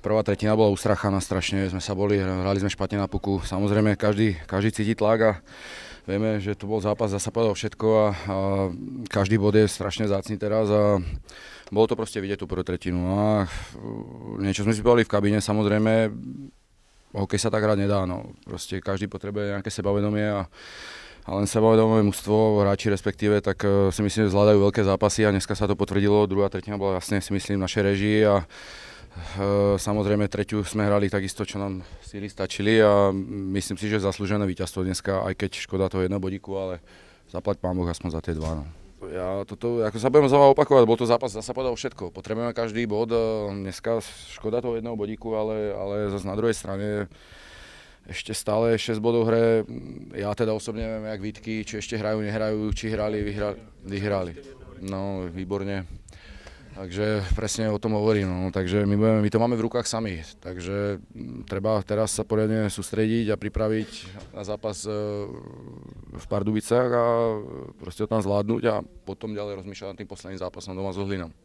prvá tretina bola ustrachaná strašne, sme sa boli, hrali sme špatne na puku. Samozrejme, každý cíti tlak a vieme, že to bol zápas, zasa povedal všetko a každý bod je strašne vzácny teraz a bolo to proste vidieť tú prvú tretinu. A niečo sme si povedali v kabíne, samozrejme, hokej sa tak hrať nedá, no. Proste každý potrebuje nejaké sebavedomie a len sebavedomé mužstvo, hráči respektíve, tak si myslím, že zvládajú veľké zápasy a dneska sa to potvrdilo. Druhá tretina bola jasne, si myslím, naše režii a samozrejme tretiu sme hrali takisto, čo nám síly stačili a myslím si, že zaslúžené víťazstvo dneska, aj keď škoda toho jedného bodíku, ale zaplať Pán Boh aspoň za tie dva. No. Ja toto, ako sa budem znova opakovať, bol to zápas, zasa povedal všetko. Potrebujeme každý bod, dneska škoda toho jedného bodíku, ale zase na druhej strane ešte stále 6 bodov hre, ja teda osobne neviem, jak Vítky, či ešte hrajú, nehrajú, či hrali, vyhrali. No, výborne. Takže presne o tom hovorím, no. Takže my to máme v rukách sami, takže treba teraz sa poriadne sústrediť a pripraviť na zápas v Pardubicách a proste ho tam zvládnuť a potom ďalej rozmýšľať nad tým posledným zápasom doma so Hlinom.